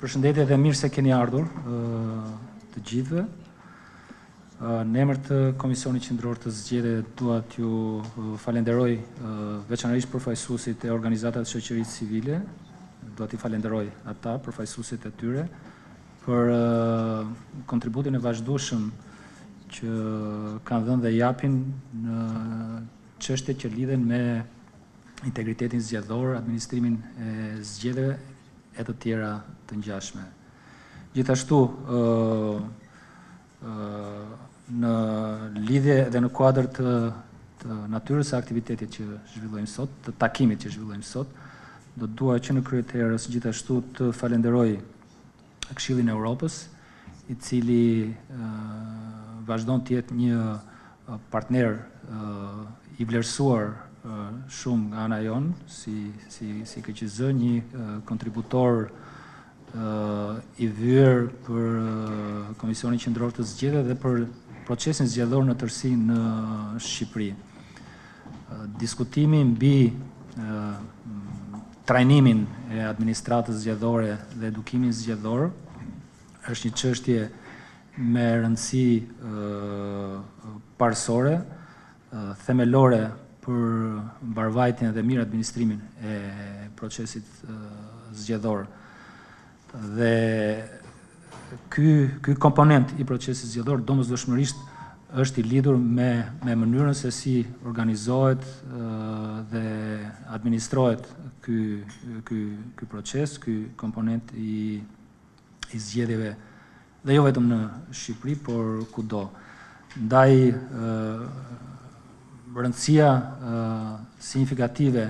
Përshëndetje dhe mirë se keni ardhur të gjithëve. Në emër të Komisionit Qendror të Zgjedhjeve dua t'ju falenderoj veçanërisht përfaqësuesit e organizatave të shoqërisë civile. Dua t'i falenderoj ata, përfaqësuesit e tyre, për kontributin e vazhdueshëm që kanë dhënë dhe japin në çështjet që lidhen me integritetin zgjedhor, administrimin e zgjedhjeve e të tjera të ngjashme. Gjithashtu, në lidhje dhe në kuadër të natyrës së aktivitetit që zhvillojmë sot, të takimit që zhvillojmë sot, do dua që në krye të erës gjithashtu të falenderoj Këshillin e Evropës, i cili vazhdon të jetë një partner i vlerësuar shumë nga ana jonë, si KQZ, një kontributor i vyer për Komisionin Qendror të Zgjedhjeve dhe për procesin zgjedhor në tërësi në Shqipëri. Diskutimi mbi trajnimin e administratës zgjedhore dhe edukimin zgjedhor është një çështje me rëndësi parësore, themelore për mbarvajtjen dhe mirë administrimin e procesit zgjedhor. Dhe ky komponent i procesit zgjedhor domosdoshmërisht është i lidhur me mënyrën se si organizohet dhe administrohet ky proces, ky komponent i zgjedhjeve, dhe jo vetëm në Shqipëri, por kudo. Ndaj rëndësia signifikative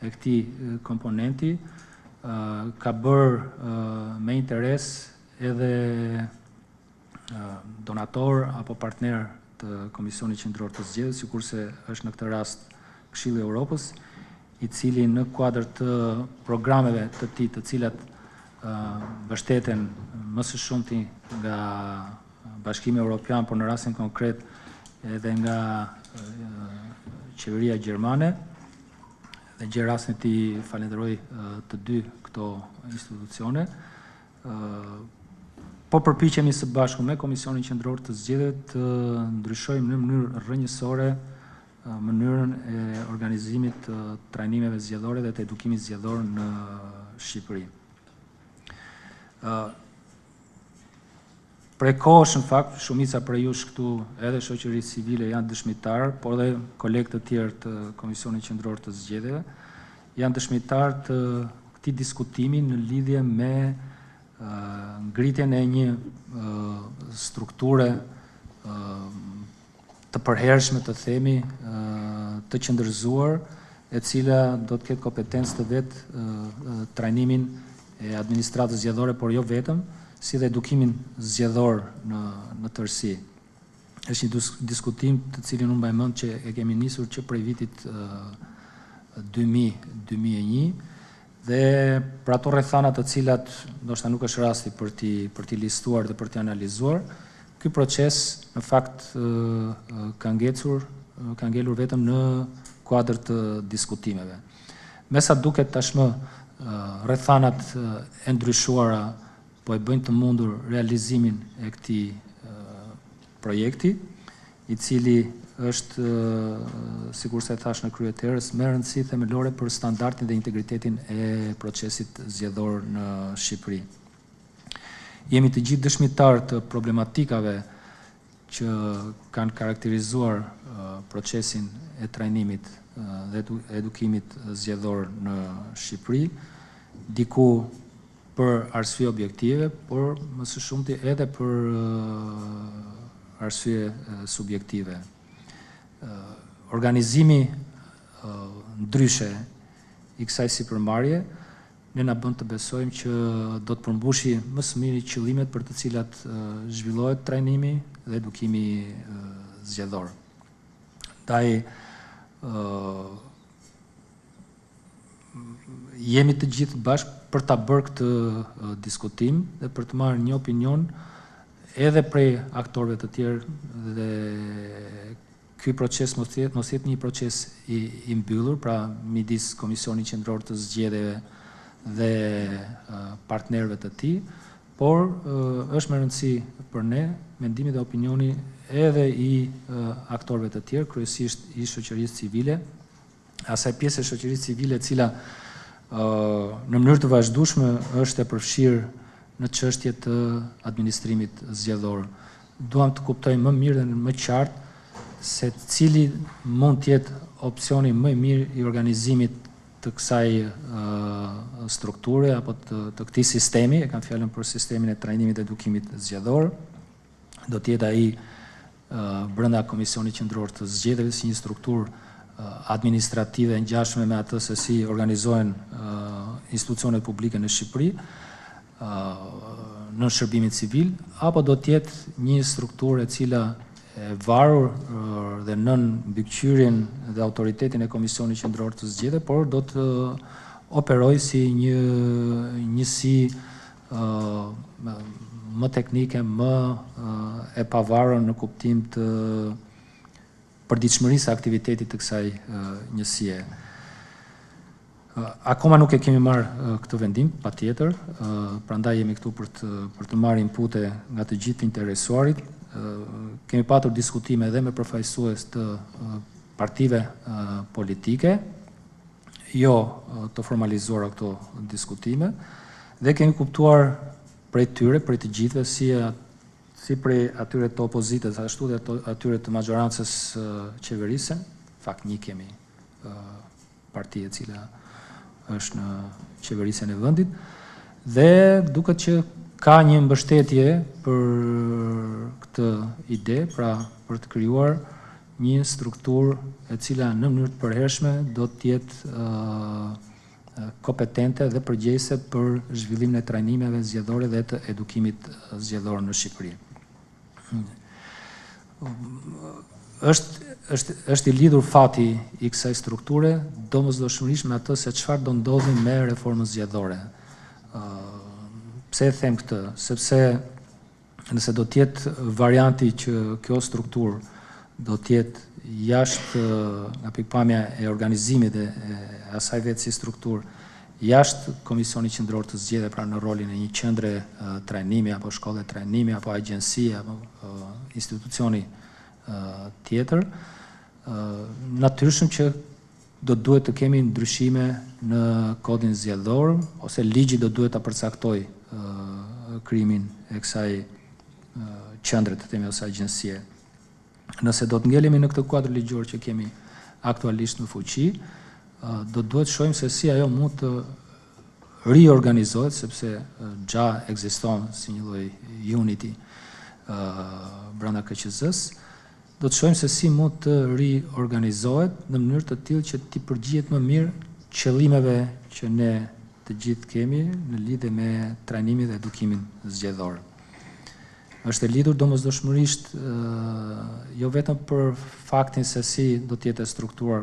e këtij komponenti ka bërë me interes edhe donator apo partner të Komisionit Qendror të Zgjedhjeve, sikurse është në këtë rast Këshilli i Evropës, i cili në kuadër të programeve të tij, të cilat mbështeten më së shumti nga Bashkimi Evropian, por në rastin konkret edhe nga qeveria gjermane, dhe gjej rastin t'i falenderoj të dy këto institucione. Po përpiqemi së bashku me Komisionin Qendror të Zgjedhjeve të ndryshojmë në mënyrë rrënjësore mënyrën e organizimit të trajnimeve zgjedhore dhe të edukimit zgjedhor në Shqipëri. Prej kohësh, në fakt, shumica prej jush këtu, edhe shoqërisë civile, janë dëshmitar, por edhe kolegë të tjerë të Komisionit Qendror të Zgjedhjeve, janë dëshmitar të këtij diskutimi në lidhje me ngritjen e një strukture të përhershme, të themi, të qëndërzuar, e cila do të ketë kompetencë të vetë trajnimin e administratës zgjedhore, por jo vetëm, si dhe edukimin zgjedhor në tërësi. Është një diskutim të cilin unë mbaj mend që e kemi nisur që prej vitit 2001, dhe për ato rrethana të cilat ndoshta nuk është rasti për t'i listuar dhe për t'i analizuar, ky proces në fakt ka ngelur vetëm në kuadër të diskutimeve. Me sa duket tashmë, rrethanat e ndryshuara po e bëjnë të mundur realizimin e këtij projekti, i cili është, sikur se thash në krye të erës, me rëndësi themelore për standardin dhe integritetin e procesit zgjedhor në Shqipëri. Jemi të gjithë dëshmitar të problematikave që kanë karakterizuar procesin e trajnimit dhe edukimit zgjedhor në Shqipëri, diku për arsye objektive, por më së shumti edhe për arsye subjektive. Organizimi ndryshe i kësaj sipërmarrje ne na bën të besojmë që do të përmbushi më së miri qëllimet për të cilat zhvillohet trajnimi dhe edukimi zgjedhor. Ndaj jemi të gjithë bashkë për ta bërë këtë diskutim dhe për të marrë një opinion edhe prej aktorëve të tjerë, dhe ky proces mos jetë një proces i mbyllur, pra midis Komisionit Qendror të Zgjedhjeve dhe partnerëve të tij, por është me rëndësi për ne mendimi dhe opinioni edhe i aktorëve të tjerë, kryesisht i shoqërisë civile, asaj pjesë e shoqërisë civile e cila në mënyrë të vazhdueshme është e përfshirë në çështje të administrimit zgjedhor. Duam të kuptojmë më mirë dhe më qartë se cili mund të jetë opsioni më i mirë i organizimit të kësaj strukture apo të këtij sistemi, e kam fjalën për sistemin e trajnimit dhe edukimit zgjedhor. Do të jetë ai brenda Komisionit Qendror të Zgjedhjeve si një strukturë administrative ngjashme me atë se si organizohen institucionet publike në Shqipëri, në shërbimin civil, apo do të jetë një strukturë e cila e varur dhe nën mbikëqyrjen dhe autoritetin e Komisionit Qendror të Zgjedhjeve, por do të operojë si një njësi më teknike, më e pavarur në kuptim të përditshmërisë së aktivitetit të kësaj njësie. Akoma nuk e kemi marrë këtë vendim, patjetër, prandaj jemi këtu për të marrë inpute nga të gjithë interesuarit. Kemi patur diskutime edhe me përfaqësues të partive politike, jo të formalizuara këto diskutime, dhe kemi kuptuar prej tyre, prej të gjithëve, si prej atyre të opozitës, ashtu dhe atyre të majorancës qeverise, fakt një kemi parti e cila është në qeverisjen e vendit, dhe duket që ka një mbështetje për këtë ide, pra për të krijuar një strukturë e cila në mënyrë të përhershme do të jetë kompetente dhe përgjegjëse për zhvillimin e trajnimeve zgjedhore dhe të edukimit zgjedhor në Shqipëri. Është i lidhur fati i kësaj strukture domosdoshmërisht me atë se çfarë do ndodhi me reformën zgjedhore. Pse e them këtë? Sepse nëse do të jetë varianti që kjo strukturë do të jetë jashtë nga pikpamja e organizimit dhe asaj vetë si strukturë, jashtë Komisionit Qendror të Zgjedhjeve, pra në rolin e një qendre trajnimi apo shkolle trajnimi apo agjencie apo institucioni tjetër, natyrshëm që do duhet të kemi ndryshime në kodin zgjedhor ose ligji do duhet ta përcaktoj krijimin e kësaj qendre të themi ose agjencie. Nëse do të ngelemi në këtë kuadër ligjor që kemi aktualisht në fuqi, do duhet shohim se si ajo mund të riorganizohet, sepse gja ekziston si një lloj unity brenda KQZ-s. Do të shohim se si mund të riorganizohet në mënyrë të tillë që të përgjihet më mirë qëllimeve që ne të gjithë kemi në lidhje me trajnimin dhe edukimin zgjedhor. Është e lidhur domosdoshmërisht jo vetëm për faktin se si do të jetë strukturuar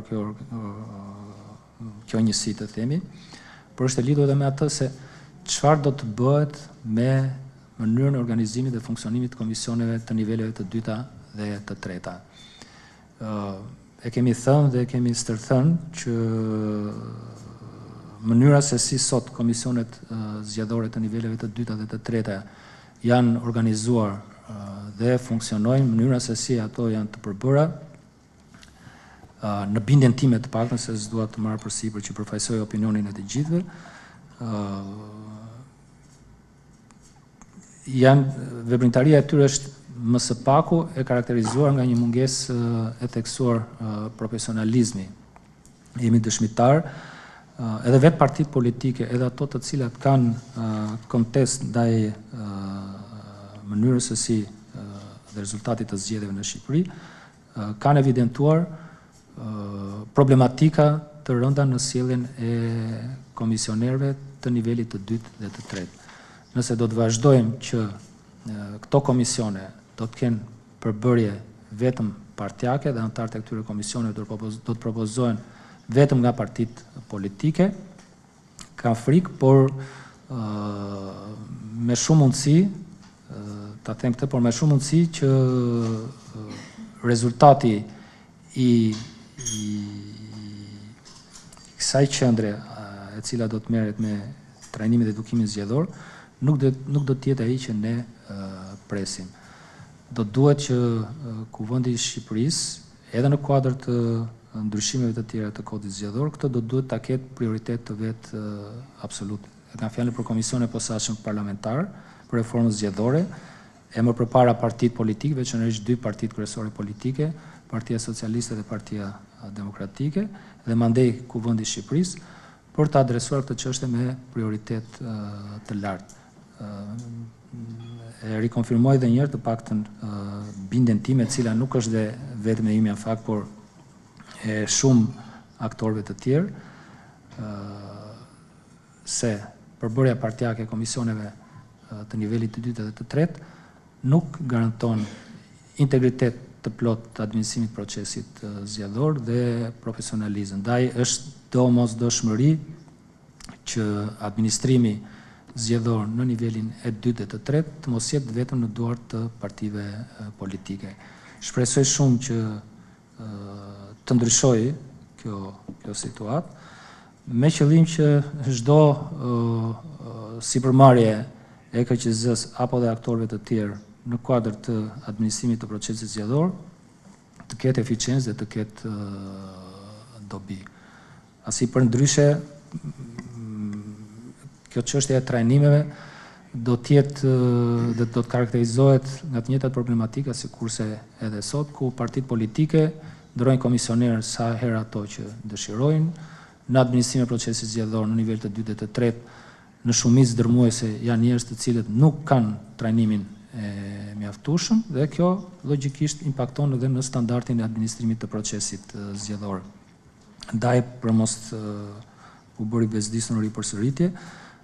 kjo njësi të themi, por është e lidhur edhe me atë se çfarë do të bëhet me mënyrën e organizimit dhe funksionimit të komisioneve të niveleve të dyta dhe të treta. E kemi thënë dhe kemi stërthënë që mënyra se si sot komisionet zgjedhore të niveleve të dyta dhe të treta janë organizuar dhe funksionojnë, mënyra se si ato janë të përbëra, në bindjen time të paktën se s'dua të marr përsipër që përfaqësoj opinionin e të gjithëve, veprimtaria e tyre është më së paku e karakterizuar nga një mungesë e theksuar profesionalizmi. Jemi dëshmitar edhe vetë partitë politike, edhe ato të cilat kanë kontest ndaj mënyrës së si dhe rezultatit të zgjedhjeve në Shqipëri, kanë evidentuar problematika të rënda në sjelljen e komisionerëve të nivelit të dytë dhe të tretë. Nëse do të vazhdojmë që këto komisione do të kenë përbërje vetëm partijake dhe anëtarët e këtyre komisioneve do të propozohen vetëm nga partitë politike, kam frikë, por me shumë mundësi, ta them këtë, por me shumë mundësi që rezultati i kësaj qendre e cila do të merret me trajnimin dhe edukimin zgjedhor, nuk do të jetë ai që ne presim. Do duhet që Kuvendi i Shqipërisë edhe në kuadër të ndryshimeve të tjera të kodit zgjedhor, këtë do duhet ta ketë prioritet të vet absolut. E kam fjalën për Komisionin e Posaçëm Parlamentar për reformën zgjedhore, e më përpara partitë politike, veçanërisht dy partitë kryesore politike, Partia Socialiste dhe Partia Demokratike, dhe mandej Kuvendi i Shqipërisë për të adresuar këtë çështje me prioritet të lartë. E rikonfirmoj edhe një herë të paktën bindjen time, e cila nuk është dhe vetëm e ime në fakt, por e shumë aktorëve të tjerë, se përbërja partijake e komisioneve të nivelit të dytë dhe të tretë nuk garanton integritet të plot të administrimit procesit zgjedhor dhe profesionalizëm. Ndaj është domosdoshmëri që administrimi zgjedhor në nivelin e dytë dhe të tretë të mos jetë vetëm në duart të partive politike. Shpresoj shumë që të ndryshojë kjo situatë, me qëllim që çdo sipërmarrje e KQZ-s apo dhe aktorëve të tjerë në kuadër të administrimit të procesit zgjedhor të ketë eficiencë dhe të ketë dobi. Asi për ndryshe, kjo çështje e trajnimeve do të karakterizohet nga të njëjtat problematika sikurse edhe sot, ku partitë politike ndrojnë komisionerë sa herë ato që dëshirojnë, në administrim e procesit zgjedhor në nivel të dytë dhe të tretë, në shumicë dërmuese janë njerëz të cilët nuk kanë trajnimin e mjaftueshëm, dhe kjo logjikisht impakton edhe në standardin e administrimit të procesit zgjedhor. Ndaj, për mos u bëri bezdisur në ripërsëritje,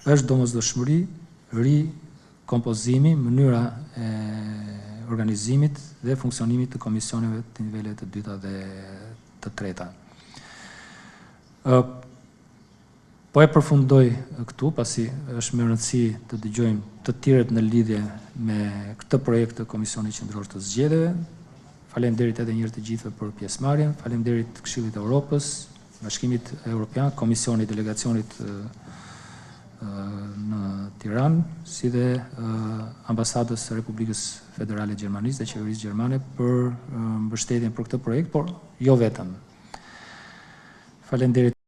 është domosdoshmëri, rikompozimi, mënyra e organizimit dhe funksionimit të komisioneve të nivelet të dyta dhe të treta. Po e përfundoj këtu, pasi është me rëndësi të dëgjojmë të tjerët në lidhje me këtë projekt të Komisionit Qendror të Zgjedhjeve. Faleminderit edhe një herë të gjithëve për pjesëmarrjen, faleminderit Këshillit të Evropës, Bashkimit Evropian, Komisionit Delegacionit në Tiranë, si dhe Ambasadës së Republikës Federale Gjermanisë dhe Qeverisë Gjermane për mbështetjen për këtë projekt, por jo vetëm. Faleminderit.